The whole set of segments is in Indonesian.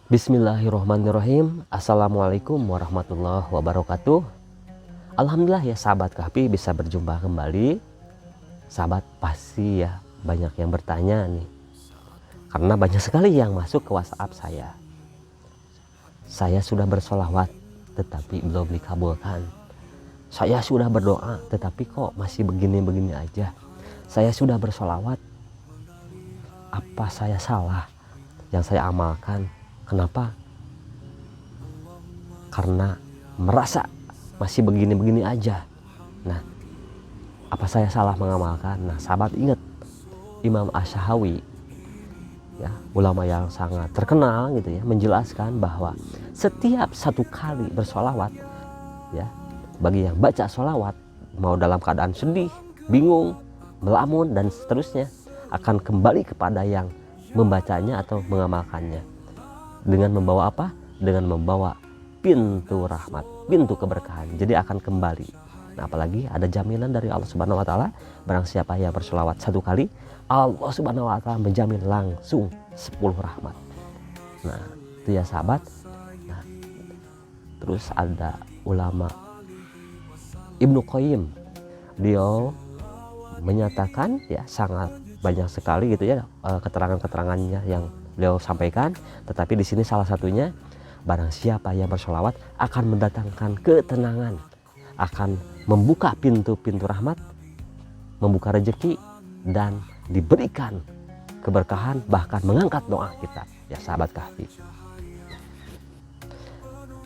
Bismillahirrohmanirrohim. Assalamualaikum warahmatullahi wabarakatuh. Alhamdulillah ya sahabat Kahfi bisa berjumpa kembali. Sahabat pasti ya banyak yang bertanya nih, karena banyak sekali yang masuk ke WhatsApp saya. Saya sudah bersolawat tetapi belum dikabulkan. Saya sudah berdoa tetapi kok masih begini-begini aja. Saya sudah bersolawat, apa saya salah yang saya amalkan? Kenapa? Karena merasa masih begini-begini aja. Nah, apa saya salah mengamalkan? Nah, sahabat ingat Imam Ash-Shahawi, ya, ulama yang sangat terkenal gitu ya, menjelaskan bahwa setiap satu kali bersolawat, ya, bagi yang baca solawat mau dalam keadaan sedih, bingung, melamun dan seterusnya, akan kembali kepada yang membacanya atau mengamalkannya. Dengan membawa apa? Dengan membawa pintu rahmat, pintu keberkahan. Jadi akan kembali. Nah, apalagi ada jaminan dari Allah Subhanahu wa taala, barang siapa yang bersolawat satu kali, Allah Subhanahu wa taala menjamin langsung 10 rahmat. Nah, itu ya sahabat. Nah, terus ada ulama Ibnu Qayyim. Beliau menyatakan ya sangat banyak sekali gitu ya keterangan-keterangannya yang beliau sampaikan, tetapi di sini salah satunya, barang siapa yang bersolawat akan mendatangkan ketenangan, akan membuka pintu-pintu rahmat, membuka rezeki, dan diberikan keberkahan, bahkan mengangkat doa kita ya sahabat Kahfi.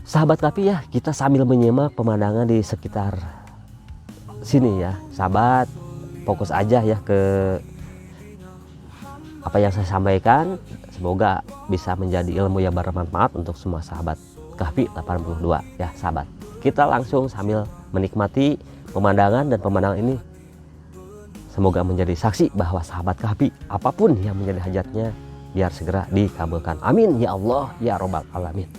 Sahabat Kahfi ya, kita sambil menyimak pemandangan di sekitar sini ya sahabat, fokus aja ya ke apa yang saya sampaikan. Semoga bisa menjadi ilmu yang bermanfaat untuk semua sahabat Kahfi 82 ya sahabat. Kita langsung sambil menikmati pemandangan, dan pemandangan ini semoga menjadi saksi bahwa sahabat Kahfi apapun yang menjadi hajatnya biar segera dikabulkan. Amin ya Allah ya Rabbal alamin.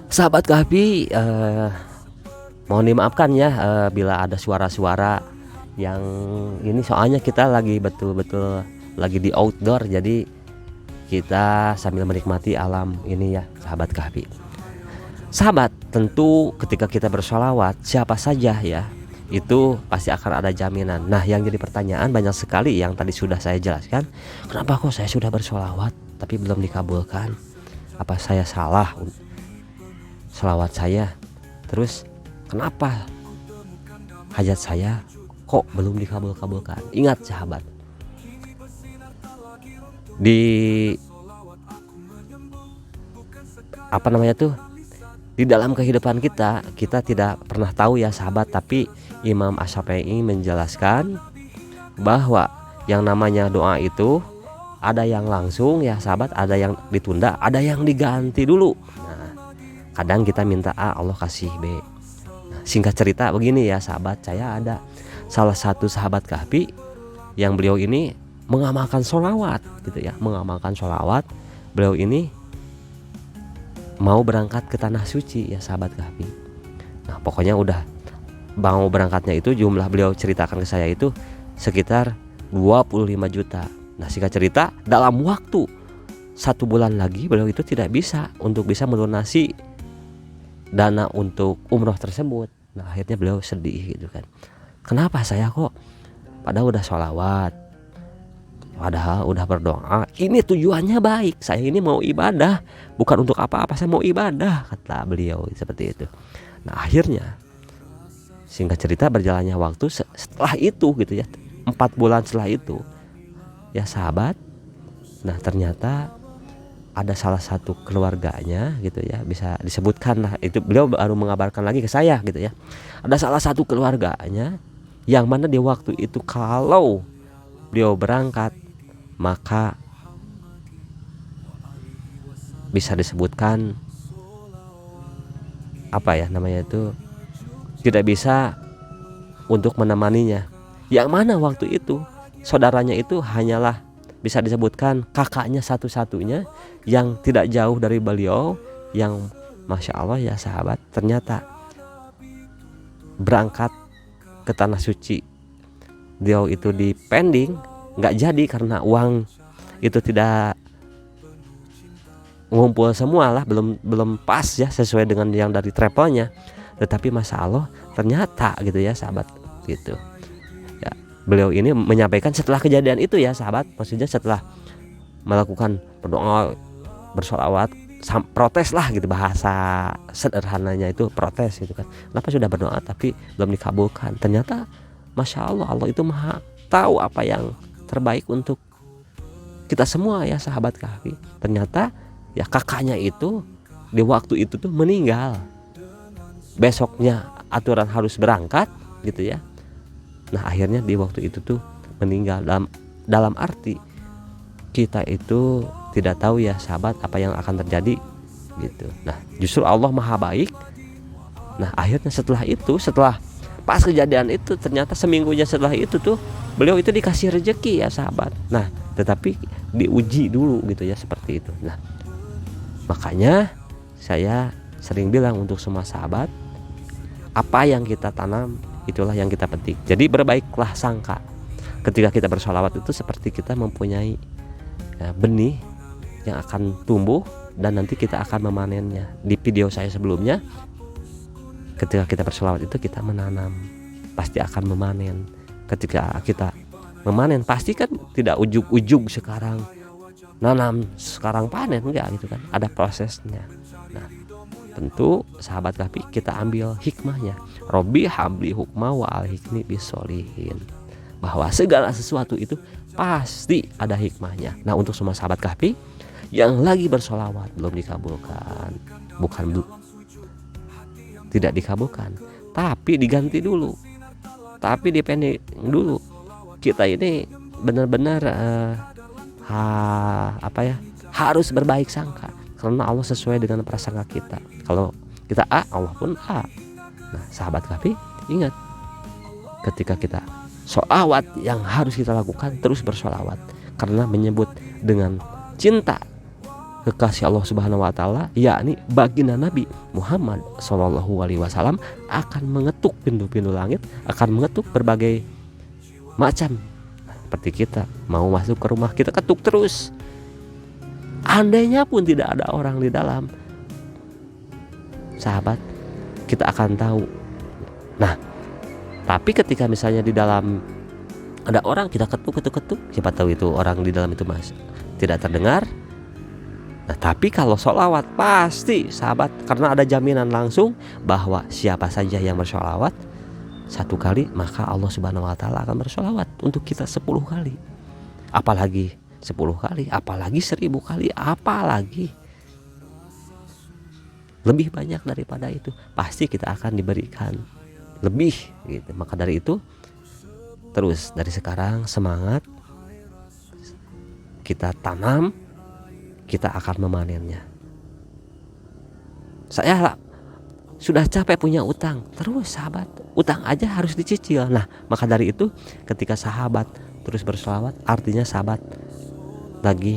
Sahabat Kahfi, mohon dimaafkan ya bila ada suara-suara yang ini, soalnya kita lagi betul-betul lagi di outdoor, jadi kita sambil menikmati alam ini ya sahabat Kahfi. Sahabat, tentu ketika kita bersolawat siapa saja ya itu pasti akan ada jaminan. Nah, yang jadi pertanyaan banyak sekali yang tadi sudah saya jelaskan, kenapa kok saya sudah bersolawat tapi belum dikabulkan? Apa saya salah selawat saya? Terus kenapa hajat saya kok belum dikabulkan? Ingat sahabat, di apa namanya tuh, di dalam kehidupan kita tidak pernah tahu ya sahabat, tapi Imam Ash-Shafi'i menjelaskan bahwa yang namanya doa itu ada yang langsung ya sahabat, ada yang ditunda, ada yang diganti dulu. Nah, kadang kita minta A, Allah kasih B. Nah, singkat cerita begini ya sahabat, saya ada salah satu sahabat Kahfi yang beliau ini mengamalkan sholawat gitu ya, mengamalkan sholawat. Beliau ini mau berangkat ke tanah suci ya sahabat Kahfi. Nah, pokoknya udah mau berangkatnya itu, jumlah beliau ceritakan ke saya itu sekitar 25 juta. Nah, singkat cerita dalam waktu 1 bulan lagi beliau itu tidak bisa untuk bisa melunasi dana untuk umroh tersebut. Nah, akhirnya beliau sedih gitu kan. Kenapa saya kok padahal udah sholawat, padahal udah berdoa, ini tujuannya baik, saya ini mau ibadah, bukan untuk apa-apa, saya mau ibadah, kata beliau seperti itu. Nah, akhirnya singkat cerita berjalannya waktu setelah itu gitu ya, 4 bulan setelah itu ya sahabat, nah ternyata ada salah satu keluarganya gitu ya, bisa disebutkan lah, itu beliau baru mengabarkan lagi ke saya gitu ya, ada salah satu keluarganya yang mana di waktu itu kalau beliau berangkat maka bisa disebutkan apa ya namanya itu, tidak bisa untuk menemaninya. Yang mana waktu itu saudaranya itu hanyalah bisa disebutkan kakaknya satu-satunya yang tidak jauh dari beliau, yang Masya Allah ya sahabat, ternyata berangkat ke tanah suci. Beliau itu di pending nggak jadi karena uang itu tidak ngumpul semua lah, belum pas ya sesuai dengan yang dari travelnya. Tetapi Masya Allah ternyata gitu ya sahabat gitu ya, beliau ini menyampaikan setelah kejadian itu ya sahabat, maksudnya setelah melakukan berdoa, bersolawat, protes lah gitu, bahasa sederhananya itu protes gitu kan. Kenapa sudah berdoa tapi belum dikabulkan? Ternyata Masya Allah, Allah itu maha tahu apa yang terbaik untuk kita semua ya sahabat kahfi. Ternyata ya kakaknya itu di waktu itu tuh meninggal, besoknya aturan harus berangkat gitu ya. Nah akhirnya di waktu itu tuh meninggal, dalam arti kita itu tidak tahu ya sahabat apa yang akan terjadi gitu. Nah justru Allah maha baik. Nah akhirnya setelah itu, setelah pas kejadian itu, ternyata seminggunya setelah itu tuh beliau itu dikasih rezeki ya sahabat. Nah tetapi diuji dulu gitu ya, seperti itu. Nah makanya saya sering bilang untuk semua sahabat, apa yang kita tanam itulah yang kita petik. Jadi berbaiklah sangka. Ketika kita bersolawat itu seperti kita mempunyai benih yang akan tumbuh dan nanti kita akan memanennya. Di video saya sebelumnya, ketika kita bersolawat itu kita menanam, pasti akan memanen. Ketika kita memanen pasti kan tidak ujug-ujug sekarang nanam sekarang panen, enggak gitu kan, ada prosesnya. Nah tentu sahabat kahfi kita ambil hikmahnya. Robbi habli hukma wa alhikni bisolihin, bahwa segala sesuatu itu pasti ada hikmahnya. Nah untuk semua sahabat kahfi yang lagi bersolawat belum dikabulkan, bukan tidak dikabulkan, tapi diganti dulu, tapi dipending dulu. Kita ini benar-benar harus berbaik sangka, karena Allah sesuai dengan prasangka kita. Kalau kita A, Allah pun A. Nah sahabat kahfi ingat, ketika kita sholawat yang harus kita lakukan terus bersolawat, karena menyebut dengan cinta kekasih Allah Subhanahu wa taala, yakni baginda Nabi Muhammad sallallahu alaihi wasallam, akan mengetuk pintu-pintu langit, akan mengetuk berbagai macam. Seperti kita mau masuk ke rumah, kita ketuk terus. Andainya pun tidak ada orang di dalam, sahabat, kita akan tahu. Nah tapi ketika misalnya di dalam ada orang, kita ketuk, siapa tahu itu orang di dalam itu mas tidak terdengar. Nah tapi kalau sholawat pasti sahabat, karena ada jaminan langsung bahwa siapa saja yang bersholawat 1 kali, maka Allah Subhanahu wa taala akan bersholawat untuk kita 10 kali, apalagi 10 kali, apalagi 1000 kali, apalagi lebih banyak daripada itu, pasti kita akan diberikan lebih gitu. Maka dari itu terus dari sekarang semangat, kita tanam, kita akan memanennya. Saya sudah capek punya utang, terus sahabat, utang aja harus dicicil. Nah maka dari itu ketika sahabat terus berselawat, artinya sahabat lagi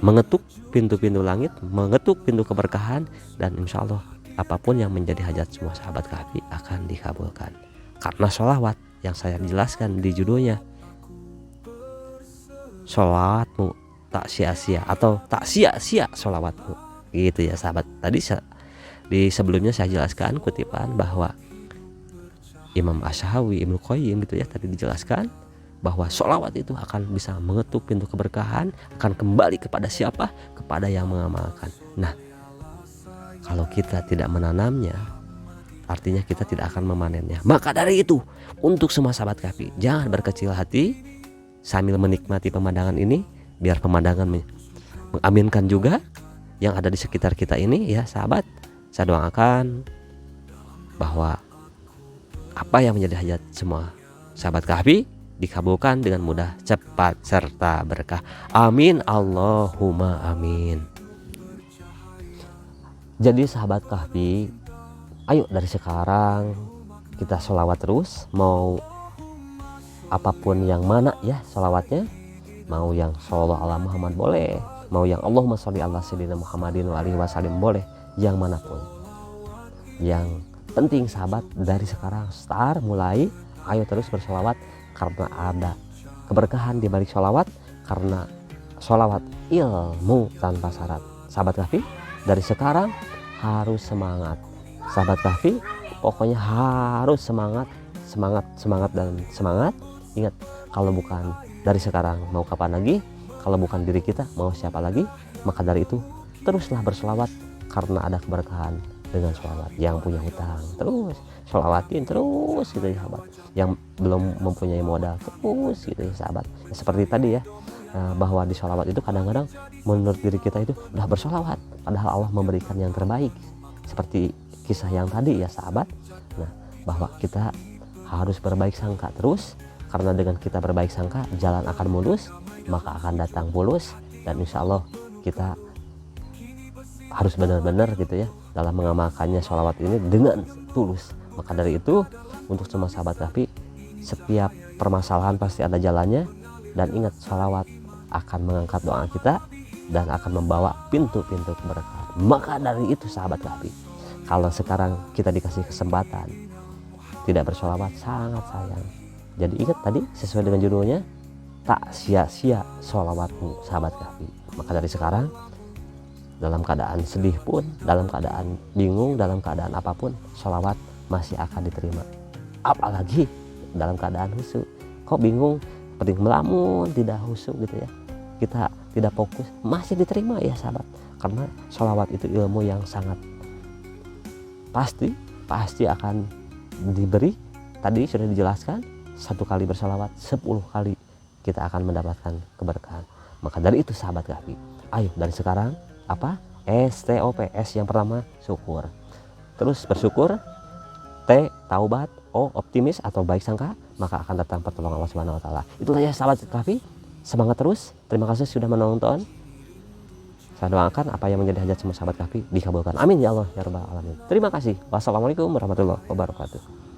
mengetuk pintu-pintu langit, mengetuk pintu keberkahan, dan insya Allah apapun yang menjadi hajat semua sahabat kahfi akan dikabulkan. Karena sholawat yang saya jelaskan di judulnya, sholawatmu tak sia-sia atau tak sia-sia sholawatmu, gitu ya sahabat. Tadi di sebelumnya saya jelaskan kutipan bahwa Imam Ash-Shahawi, Ibnu Qayyim gitu ya, tadi dijelaskan bahwa sholawat itu akan bisa mengetuk pintu keberkahan, akan kembali kepada siapa? Kepada yang mengamalkan. Nah kalau kita tidak menanamnya, artinya kita tidak akan memanennya. Maka dari itu untuk semua sahabat kahfi, jangan berkecil hati sambil menikmati pemandangan ini, biar pemandangan mengaminkan juga yang ada di sekitar kita ini ya sahabat. Saya doakan bahwa apa yang menjadi hajat semua sahabat kahfi dikabulkan dengan mudah, cepat, serta berkah. Amin Allahumma amin. Jadi sahabat kahfi, ayo dari sekarang kita sholawat terus, mau apapun yang mana ya sholawatnya, mau yang sholawat ala Muhammad boleh, mau yang Allahumma sholli ala sayyidina Muhammadin wa alihi wasallam boleh, yang manapun. Yang penting sahabat dari sekarang mulai ayo terus bersolawat, karena ada keberkahan di balik sholawat, karena sholawat ilmu tanpa syarat. Sahabat Kahfi, dari sekarang harus semangat. Sahabat Kahfi, pokoknya harus semangat, semangat, semangat, dan semangat. Ingat, kalau bukan dari sekarang mau kapan lagi, kalau bukan diri kita mau siapa lagi. Maka dari itu teruslah bersolawat, karena ada keberkahan dengan sholawat. Yang punya hutang terus sholawatin terus gitu ya sahabat. Yang belum mempunyai modal terus gitu ya sahabat. Ya, seperti tadi ya, bahwa di sholawat itu kadang-kadang menurut diri kita itu udah bersolawat, padahal Allah memberikan yang terbaik, seperti kisah yang tadi ya sahabat. Nah, bahwa kita harus berbaik sangka terus, karena dengan kita berbaik sangka jalan akan mulus, maka akan datang mulus, dan insya Allah kita harus benar-benar gitu ya dalam mengamalkannya sholawat ini dengan tulus. Maka dari itu, untuk semua sahabat Kahfi, setiap permasalahan pasti ada jalannya, dan ingat, sholawat akan mengangkat doa kita dan akan membawa pintu-pintu keberkahan. Maka dari itu sahabat Kahfi, kalau sekarang kita dikasih kesempatan tidak bersolawat, sangat sayang. Jadi ingat tadi, sesuai dengan judulnya, tak sia-sia sholawatmu sahabat Kahfi. Maka dari sekarang, dalam keadaan sedih pun, dalam keadaan bingung, dalam keadaan apapun, sholawat masih akan diterima. Apalagi dalam keadaan khusyuk. Kok bingung, seperti melamun, tidak khusyuk gitu ya, kita tidak fokus, masih diterima ya sahabat. Karena sholawat itu ilmu yang sangat pasti akan diberi. Tadi sudah dijelaskan, 1 kali bersolawat 10 kali kita akan mendapatkan keberkahan. Maka dari itu sahabat Kahfi, ayo dari sekarang apa? STOP. S yang pertama syukur, terus bersyukur, T taubat, O optimis atau baik sangka, maka akan datang pertolongan Allah Subhanahu wa taala. Itulah ya sahabat Kahfi, semangat terus. Terima kasih sudah menonton. Saya doakan apa yang menjadi hajat semua sahabat Kahfi dikabulkan. Amin ya Allah ya rabbal alamin. Terima kasih. Wassalamualaikum warahmatullahi wabarakatuh.